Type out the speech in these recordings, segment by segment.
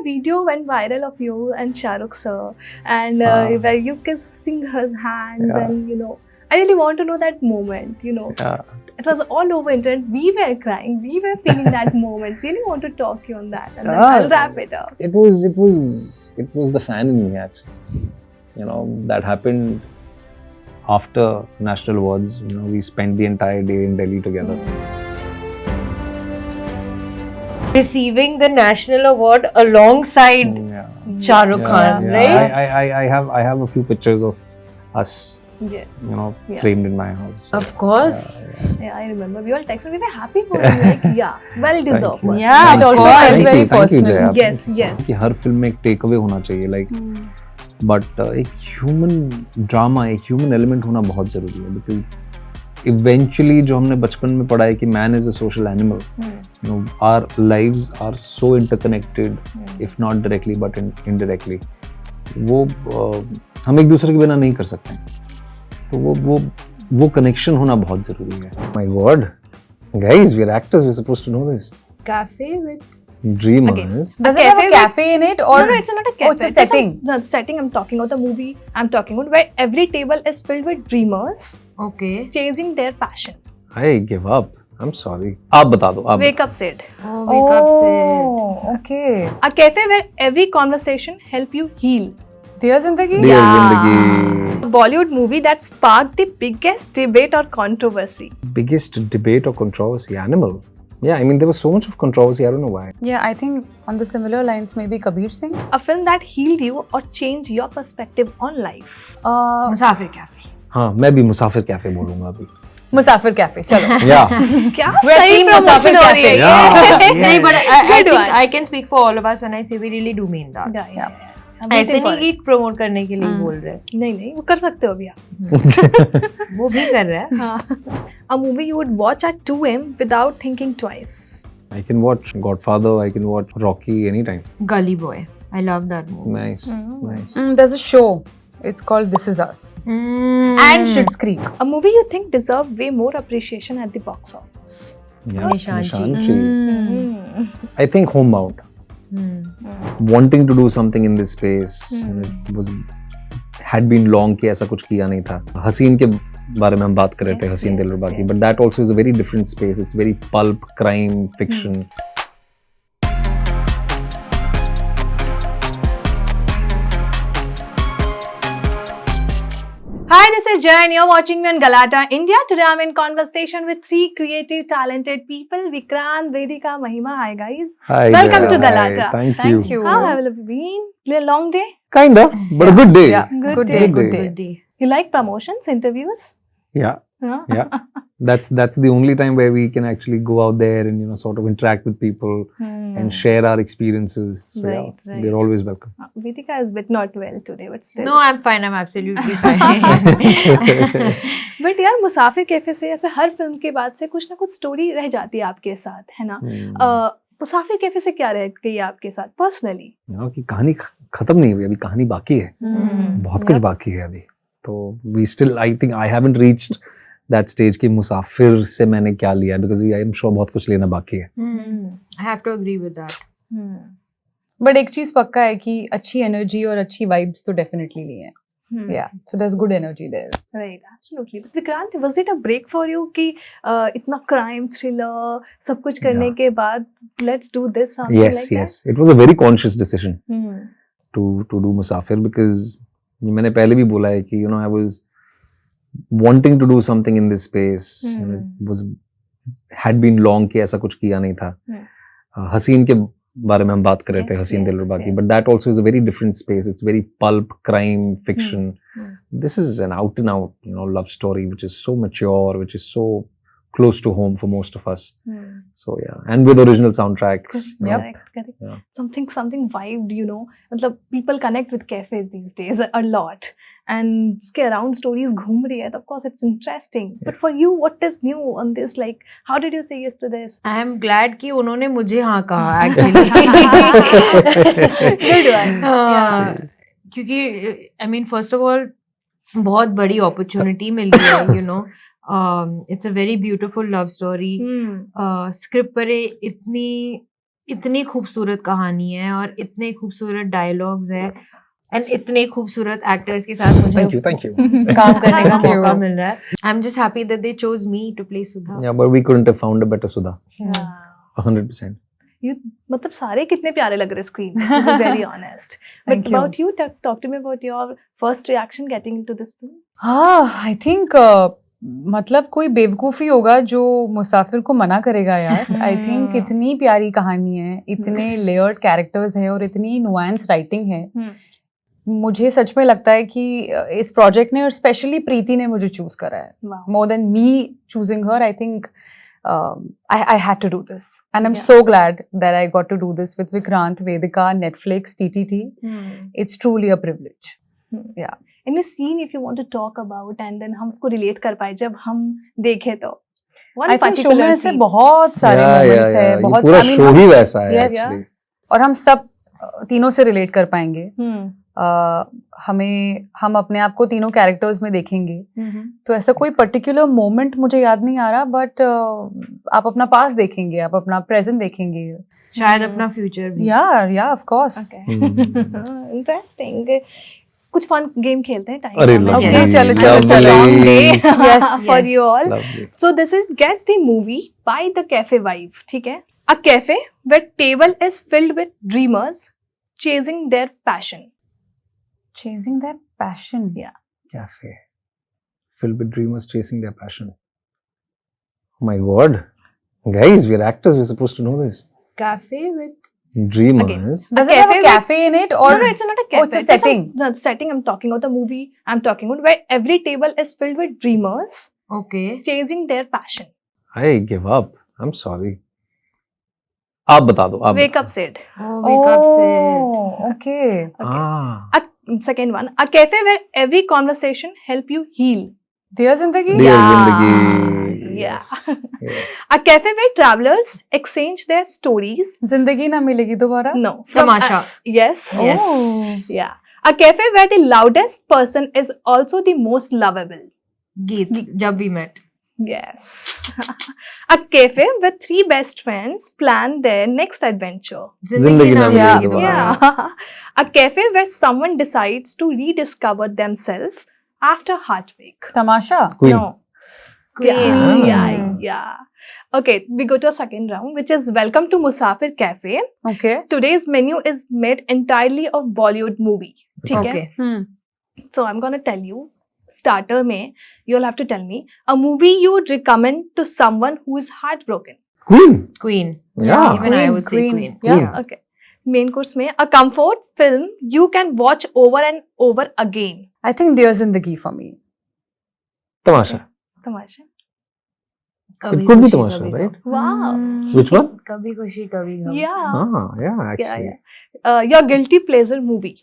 video went viral of you and Shah Rukh sir, and where you kissing his hands, Yeah. and you know, I really want to know that moment. You know, Yeah. it was all over internet. We were crying. We were feeling that moment. Really want to talk you on that, and then I'll wrap it up. It was the fan in me actually. You know, that happened after National Awards. You know, we spent the entire day in Delhi together. Receiving the national award alongside Yeah. Shah Rukh Khan, Yeah. right? I have a few pictures of us, Yeah, you know, Yeah. framed in my house. Of course. yeah, I remember. We all texted. We were happy for you. Like, yeah, well deserved. you. Yeah, Thank it you. also Thank felt you. very Thank you, personal. Jaya. Yes, yes. कि हर film में एक take away होना चाहिए, like, but एक human drama, एक human element होना बहुत जरूरी है, बिकॉज इवेंचुअली जो हमने बचपन में पढ़ा है कि man is a social animal, you know, our lives are so interconnected, if not directly but indirectly, वो हम एक दूसरे के बिना नहीं कर सकते हैं, तो वो कनेक्शन होना बहुत जरूरी है. My god guys, we are actors, we are supposed to know this. Cafe with... Dreamers. Does it have a cafe in it, or no, it's not a cafe. it's a setting? The setting I'm talking about, the movie I'm talking about, where every table is filled with dreamers Okay. chasing their passion. I give up. I'm sorry. आप बता दो. आप Wake up said. Oh, wake up said. Oh, okay. A cafe where every conversation help you heal. Dear Zindagi? Dear Yeah. Zindagi. A Bollywood movie that sparked the biggest debate or controversy. Biggest debate or controversy? Animal. Yeah, I mean, there was so much of controversy. I don't know why. Yeah, I think on the similar lines, maybe Kabir Singh. A film that healed you or changed your perspective on life. Musafir Cafe. हाँ, मैं भी मुसाफिर cafe बोलूँगा अभी. Musafir Cafe. Chalo. Yeah. क्या We're सही team promotion Musafir हो रही है. Yeah. नहीं, but I Good think one. I can speak for all of us when I say we really do mean that. Yeah. ऐसे नहीं कि प्रमोट करने के लिए बोल रहे हैं, नहीं वो कर सकते हो अभी आप. वो भी कर रहे हैं. हाँ. A movie you would watch at 2 a.m. without thinking twice. I can watch Godfather. I can watch Rocky anytime. Gully Boy. I love that movie. Nice, nice. There's a show. It's called This Is Us. And Schitt's Creek. A movie you think deserve way more appreciation at the box office. Yeah. Nishanchi. I think Homebound. Wanting to do something in this space, it was had been long कि ऐसा कुछ किया नहीं था. हसीन के बारे में हम बात कर रहे थे, हसीन दिलरुबा की, but that also is a very different space. It's very pulp, crime, fiction. Hi, this is Jay and you're watching me on Galata India. Today I'm in conversation with 3 creative, talented people. Vikrant, Vedika, Mahima. Hi guys. Hi, Welcome Jaya. to Galata. Hi, thank you. How have you been? A long day? Kinda, but a good day. Yeah, good day, good day. Good day. You like promotions, interviews? Yeah. Huh? Yeah, that's the only time where we can actually go out there and, you know, sort of interact with people and share our experiences. So Right. they're always welcome. Vedika is a bit not well today, but still. No, I'm fine. I'm absolutely fine. But यार मुसाफिर cafe से ऐसे हर film के बाद से कुछ ना कुछ story रह जाती है आपके साथ, है ना? मुसाफिर कैफे से क्या रह गई आपके साथ पर्सनली? You know, कि कहानी खत्म नहीं हुई, अभी कहानी बाकी है. बहुत कुछ बाकी है अभी. तो we still, I think I haven't reached that stage कि मुसाफिर से मैंने क्या लिया, because I am sure बहुत कुछ लेना बाकी है. I have to agree with that. But एक चीज पक्का है कि अच्छी एनर्जी और अच्छी वाइब्स तो डेफिनेटली ली है. Yeah, so there's good energy there. Right, absolutely. But Vikrant, was it a break for you कि इतना crime thriller सब कुछ करने के बाद let's do this something Yes, like yes. It was a very conscious decision to do Musafir, because मैंने पहले भी बोला है कि, you know, I was wanting to do something in this space. And it was had been long कि ऐसा कुछ किया नहीं था. हसीन के बारे में हम बात कर रहे थे, हसीन दिलरुबा की, but that also is a very different space. It's very pulp, crime, fiction. This is an out and out, you know, love story which is so mature, which is so close to home for most of us. So yeah, and with original soundtracks. you know. Correct. Yeah. Something vibed, you know. मतलब people connect with cafes these days a lot, and उसके around stories घूम रही है. Of course, it's interesting. But for you, what is new on this? Like, how did you say yes to this? I am glad कि उन्होंने मुझे हाँ कहा actually. Good one. हाँ, क्योंकि I mean first of all बहुत बड़ी opportunity मिल गई है, you know. It's a very beautiful love story. Script पर इतनी इतनी खूबसूरत कहानी है और इतने खूबसूरत डायलॉग्स है एंड इतने खूबसूरत एक्टर्स के साथ मुझे Thank you. काम करने का Thank you. मौका मिल रहा है. I am just happy that they chose me to play Sudha. Yeah, but we couldn't have found a better Sudha. Yeah. 100%. You मतलब सारे कितने प्यारे लग रहे screen to be very honest. But Thank you. about you, talk to me about your first reaction getting into this film. हाँ, I think मतलब कोई बेवकूफ़ी होगा जो मुसाफिर को मना करेगा यार. I think इतनी प्यारी कहानी है, इतने layered characters है और इतनी nuanced writing है. मुझे सच में लगता है कि इस प्रोजेक्ट ने और स्पेशली प्रीति ने मुझे चूज करा है. Wow. More than me choosing her, I think I had to do this. And I'm Yeah. so glad that I got to do this with Vikrant, Vedika, Netflix, TTT. It's truly a privilege. Yeah. Any scene if you want to talk about and then हम उसको relate कर पाए जब हम देखे तो. One I think show में particular ऐसे scene. बहुत सारे moments है. ये बहुत पूरा I mean, शो ही वैसा है Yes. actually. और हम सब तीनों से रिलेट कर पाएंगे. हम अपने आप को तीनों कैरेक्टर्स में देखेंगे. तो ऐसा कोई पर्टिकुलर मोमेंट मुझे याद नहीं आ रहा, बट आप अपना पास देखेंगे, आप अपना प्रेजेंट देखेंगे. शायद अपना फ्यूचर भी. या ऑफ कोर्स. Okay. Interesting. कुछ फन गेम खेलते हैं टाइम. अरे lovely, Okay, चलो. Long day Yes, for yes. you all. Lovely. So this is guess the movie by the cafe vibe. ठीक है. A cafe where table is filled with dreamers chasing their passion. Chasing their passion. Yeah. Cafe filled with dreamers chasing their passion. Oh my god, guys, we're actors, we're supposed to know this. Cafe with Dreamers. Does A it have a cafe with- cafe in it or No, it's not a cafe. it's a Just setting? No, the setting I'm talking about, the movie I'm talking about, where every table is filled with dreamers okay. chasing their passion. I give up. I'm sorry. आप बता दो. आप Wake up said. Wake up से. Oh, okay. Ah. Second one, a cafe where every conversation help you heal. Dear Zindagi? Dear Yeah. Zindagi. Yeah. Yes. A cafe where travelers exchange their stories. जिंदगी ना मिलेगी दोबारा? No. from- Tamasha. Yes. Yes. Oh. Yeah. A cafe where the loudest person is also the most lovable. गीत जब we met. Yes. A cafe where three best friends plan their next adventure. जिंदगी ना मिलेगी मिलेगी दोबारा. Yeah. A cafe where someone decides to rediscover themselves after heartbreak. Tamasha? Queen. No. Queen. Yeah. Yeah. Okay, we go to a second round, which is Welcome to Musafir Cafe. Okay. Today's menu is made entirely of Bollywood movie. ठीक है? Okay. So I'm gonna tell you, starter में, you'll have to tell me a movie you would recommend to someone who is heartbroken. Queen. Queen. Yeah. Even I Queen, would say Queen. Queen. Yeah. Okay. Main course में a comfort film you can watch over and over again. I think Dear Zindagi for me. Tamasha. तमाशा. कभी It could be खुशी, Tamasha, कभी right? Gum. Wow. Which one? कभी खुशी कभी गम. Yeah. Ah, yeah, Yeah, actually. yeah. Your guilty pleasure movie.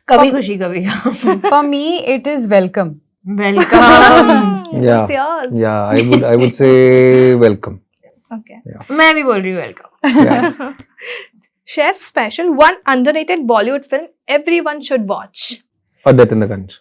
कभी खुशी कभी गम. For me, it is Welcome. Welcome. Yeah. What's yours? Yeah, I would say Welcome. Okay. मैं भी बोल रही हूँ welcome. Yeah. Chef's Special, one underrated Bollywood film everyone should watch. Or Death in the Gunj.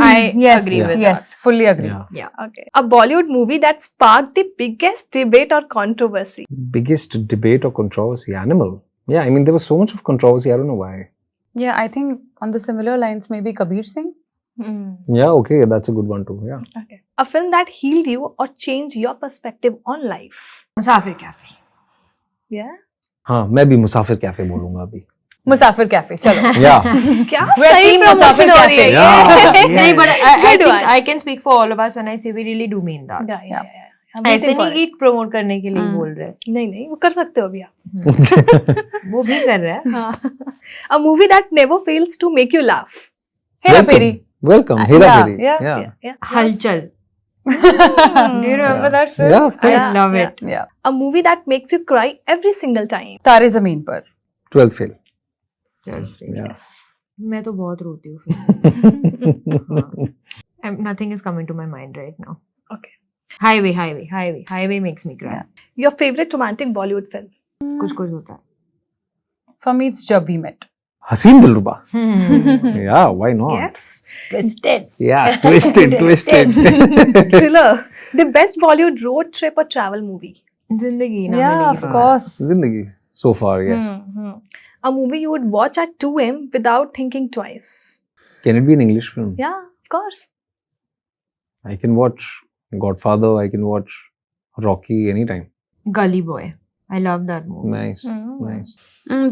I yes, agree with yes, fully agree. Yeah. Okay. A Bollywood movie that sparked the biggest debate or controversy. Biggest debate or controversy? Animal. Yeah, I mean there was so much of controversy. I don't know why. Yeah, I think on the similar lines, maybe Kabir Singh. Yeah, okay, that's a good one too. Yeah. Okay. A film that healed you or changed your perspective on life. Musafir cafe. Yeah. हाँ, मैं भी मुसाफिर cafe बोलूंगा अभी. Musafir Cafe. चलो. Yeah. क्या We're सही team promotion Musafir हो रही है. Cafe. Yeah. नहीं, but I Good think one. I can speak for all of us when I say we really do mean that. Yeah. I'm ऐसे waiting for नहीं it. कि promote करने के लिए बोल रहे हैं. नहीं वो कर सकते हो अभी आप. वो भी कर रहा है. हाँ. A movie that never fails to make you laugh. Hera Welcome. Peri. Welcome. Hera Yeah, Peri. yeah. Yeah. हलचल. Hmm. Do you remember Yeah. that film? Yeah, of course. I Yeah, love yeah. it. Yeah. A movie that makes you cry every single time. Tare Zameen Par. 12th fail. Yes. मैं तो बहुत रोती हूँ फिर. Nothing is coming to my mind right now. Okay. Highway makes me cry. Yeah. Your favorite romantic Bollywood film. कुछ होता है. For me, it's Jab We Met. Haseen Dilruba. Yeah, why not? Yes. Twisted. Yeah, twisted. Thriller. The best Bollywood road trip or travel movie. जिंदगी ना Yeah, मिलेगी of दोबारा. course. Zindagi. So far, yes. A movie you would watch at 2 a.m. without thinking twice. Can it be an English film? Yeah, of course. I can watch Godfather. I can watch Rocky anytime. Gully Boy. I love that movie. Nice, nice.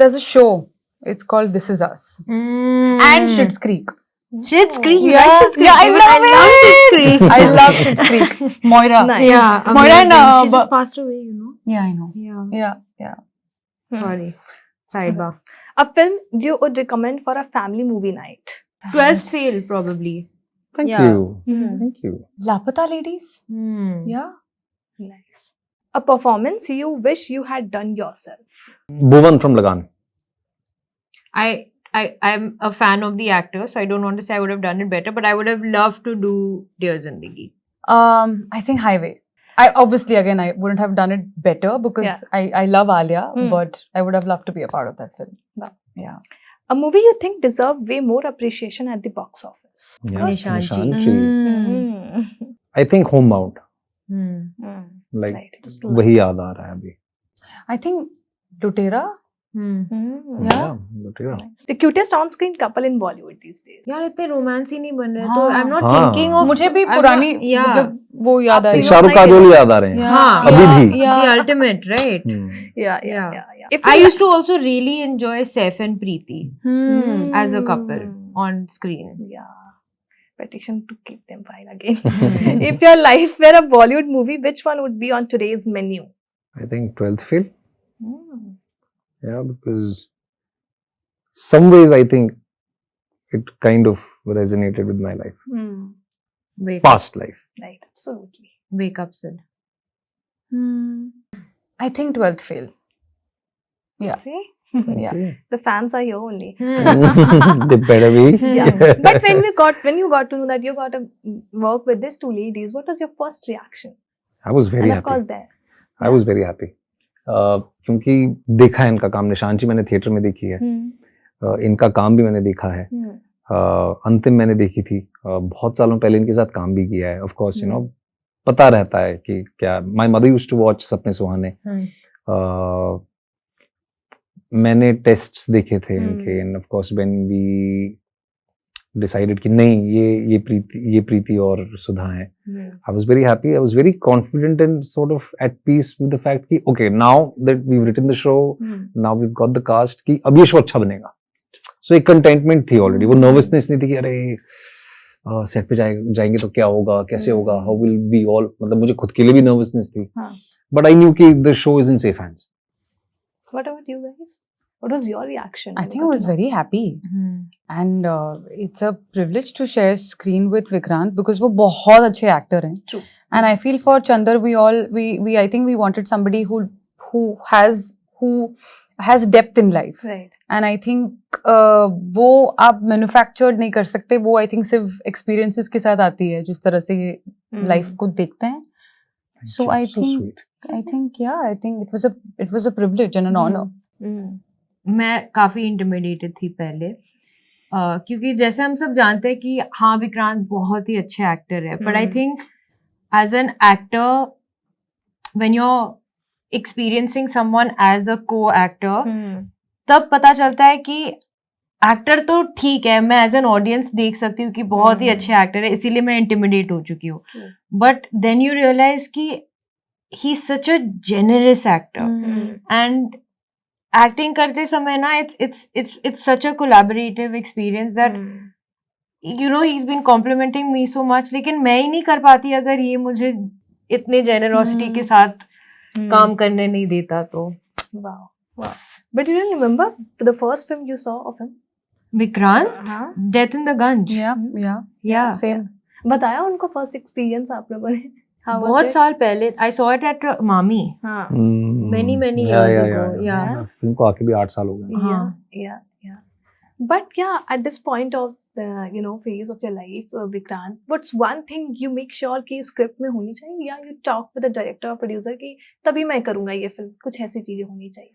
There's a show. It's called This Is Us. And Schitt's Creek. Schitt's Creek. You Yeah, like Schitt's Creek? yeah, I love Schitt's Creek. I love Schitt's Creek. Moira. Nice. Yeah, Moira amazing. and, She just passed away, you know. Yeah, I know. Yeah. Yeah. Sorry. Sidebar. A film you would recommend for a family movie night. 12th Fail, probably. Thank Yeah. you. Hmm. Thank you. Lapata Ladies. Yeah. Nice. A performance you wish you had done yourself. Bhuvan from Lagan. I'm a fan of the actor, so I don't want to say I would have done it better, but I would have loved to do Dear Zindagi. I think Highway. I wouldn't have done it better because Yeah. I love Alia, Hmm. but I would have loved to be a part of that film. Wow. Yeah. A movie you think deserve way more appreciation at the box office. Yeah. Nishanchi. Mm. I think Homebound. Mm. Like Right. Just वही याद आ रहा है अभी. I think Lutera. Mm. Yeah. Lutera. Nice. The cutest on-screen couple in Bollywood these days. यार इतने romance ही नहीं बन रहे, हाँ. तो I'm not हाँ. thinking of. मुझे भी I'm पुरानी not- yeah. जब वो याद आ रही है. तीनों शाहरुख काजोल याद आ रहे हैं. हाँ. अभी Yeah, भी. yeah. The ultimate, right? Yeah. Yeah. If I you- used to also really enjoy Saif and Preeti as a couple on screen. Yeah. Petition to keep them fine again. If your life were a Bollywood movie, which one would be on today's menu? I think 12th Fail. Mm. Yeah, because some ways I think it kind of resonated with my life, Mm. Wake up, past life. Right. Absolutely. wake up, Sid. I think 12th Fail. Yeah. See? Yeah. The fans are here only. They better be. Yeah. But when you got to know that you got to work with these two ladies, what was your first reaction? I was very And of happy. course there. I was very happy. क्योंकि देखा है इनका काम. निशांची मैंने theatre में देखी है. इनका काम भी मैंने देखा है. अंतिम मैंने देखी थी. बहुत सालों पहले इनके साथ काम भी किया है. Of course, you know, पता रहता है कि क्या. My mother used to watch सपने सुहाने. मैंने टेस्ट्स देखे थे इनके. And of course, when we decided कि नहीं ये प्रीति और सुधा हैं. I was very happy. I was very confident and sort of at peace with the fact कि okay, now that we've written the show, now we've got the cast कि अब ये show अच्छा बनेगा. So एक contentment थी already. वो nervousness नहीं थी कि अरे सेट पे जाएंगे तो क्या होगा, कैसे होगा, how will we all. मतलब मुझे खुद के लिए भी nervousness थी. But I knew कि the show is in safe hands. What about you guys? What was your reaction? I think I was very happy. And it's a privilege to share screen with Vikrant because वो बहुत अच्छे actor हैं. True. And I feel for Chandar, we I think we wanted somebody who has depth in life. Right. And I think वो आप manufactured नहीं कर सकते. वो I think सिर्फ experiences के साथ आती है जिस तरह से life को देखते हैं. So I think sweet. I think it was a privilege and an honor. मैं काफी इंटिमिडेटेड थी पहले, क्योंकि जैसे हम सब जानते हैं कि हाँ विक्रांत बहुत ही अच्छे एक्टर है, but I think as an actor when you are experiencing someone as a co actor, तब पता चलता है कि एक्टर तो ठीक है, मैं एज एन ऑडियंस देख सकती हूँ कि बहुत ही अच्छे एक्टर है, इसीलिए मैं इंटिमिडेट हो चुकी हूँ. बट देन यू रियलाइज कि he is such a generous actor, and acting करते समय ना it's such a collaborative experience that you know he's been complimenting me so much, लेकिन मैं ही नहीं कर पाती अगर ये मुझे इतने generosity के साथ काम करने नहीं देता तो. Wow. But you don't remember the first film you saw of him? Vikrant, Death in the Gunj. Yeah, same. बताया उनको first experience आप लोगों ने? How was बहुत it? साल पहले I saw it at Mami. हाँ. Many Yeah, years yeah, ago. yeah. Yeah. Film को आके भी 8 साल हो गए. Yeah. But yeah, at this point of the phase of your life, Vikrant, what's one thing you make sure कि script में होनी चाहिए, या you talk with the director or producer कि तभी मैं करूँगा ये फिल्म, कुछ ऐसी चीजें होनी चाहिए?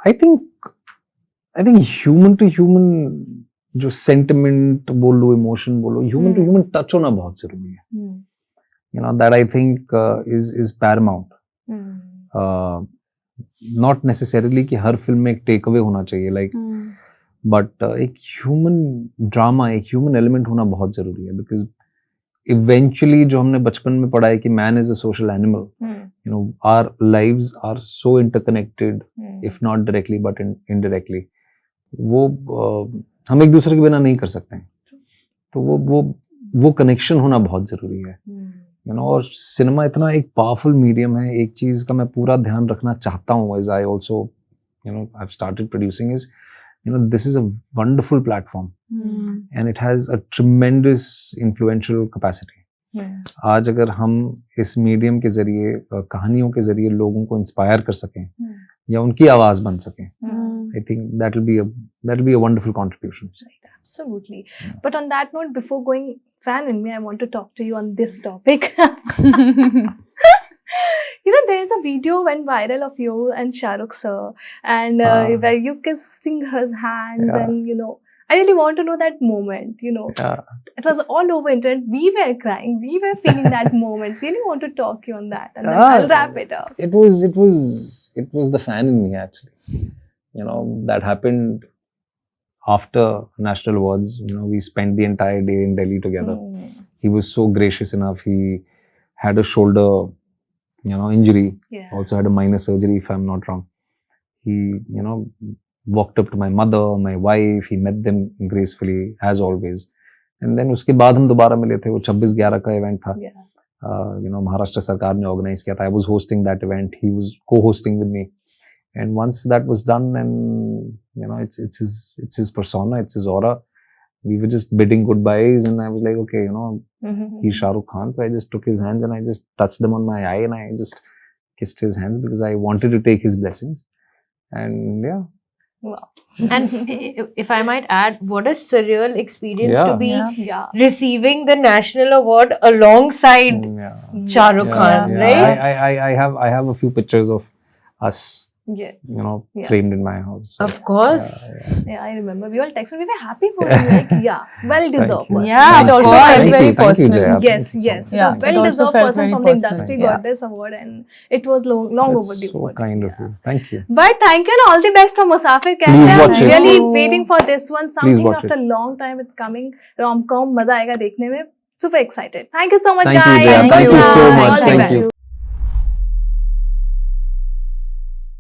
I think human to human जो sentiment बोलो, emotion बोलो, human to human touch होना बहुत जरूरी है. That I think is paramount. Not necessarily कि हर फिल्म में एक टेक अवे होना चाहिए लाइक, बट एक ह्यूमन ड्रामा, एक ह्यूमन एलिमेंट होना बहुत जरूरी है, बिकॉज इवेंचुअली जो हमने बचपन में पढ़ा है कि man is a social animal, you know our lives are so interconnected if not directly but indirectly, वो हम एक दूसरे के बिना नहीं कर सकते हैं, तो वो कनेक्शन होना बहुत जरूरी है, यू नो। और सिनेमा इतना एक पावरफुल मीडियम है, एक चीज का मैं पूरा ध्यान रखना चाहता हूँ, as I also you know I have started producing, is you know this is a wonderful platform and it has a tremendous influential capacity. आज अगर हम इस मीडियम के जरिए कहानियों के जरिए लोगों को इंस्पायर कर सकें या उनकी आवाज बन सकें, I think that will be a wonderful contribution. Right, absolutely. But on that note, before going fan in me, I want to talk to you on this topic. You know, there is a video went viral of you and Shah Rukh sir, and where you kissing his hands, Yeah. and you know, I really want to know that moment. You know, it was all over internet. We were crying, we were feeling that moment. Really want to talk you on that, and then I'll wrap it up. It was the fan in me actually. You know, that happened after National Awards. You know, we spent the entire day in Delhi together. He was so gracious enough. He had a shoulder, you know, injury. Yeah. Also had a minor surgery, if I'm not wrong. He, you know, walked up to my mother, my wife. He met them gracefully as always. And then उसके बाद हम दोबारा मिले थे. वो 26/11 का event था. Yeah. You know, Maharashtra सरकार ने ऑर्गेनाइज किया था. I was hosting that event. He was co-hosting with me. And once that was done, and you know, it's his persona, it's his aura. We were just bidding goodbyes, and I was like, okay, you know, he's Shah Rukh Khan. So I just took his hands and I just touched them on my eye, and I just kissed his hands because I wanted to take his blessings. And yeah. Wow. And if I might add, what a surreal experience Yeah. to be Yeah. receiving the national award alongside Yeah. Shah Rukh Khan, right? I have a few pictures of us, Yeah. you know, Yeah. framed in my house. So, Of course. Yeah, I remember. We all texted. We were happy for him. Like, yeah, well deserved. you. person. Yeah, It of also course. felt Thank very you, thank you, personal. Jaya. Yes, Thank you so yes. much. Yeah, A it also well-deserved felt person very from the personal. industry Yeah. got this award, and it was long That's overdue. so for him. kind of you. Thank you. But thank you and all the best for Musafir. Please I'm watch it. really Thank you. waiting for this one. Please Something watch after a long time it's coming. Rom-com, मजा आएगा देखने में. Super excited. Thank you so much, Thank you, guys. Jaya. Thank Thank you you. so Thank much. you. Thank you.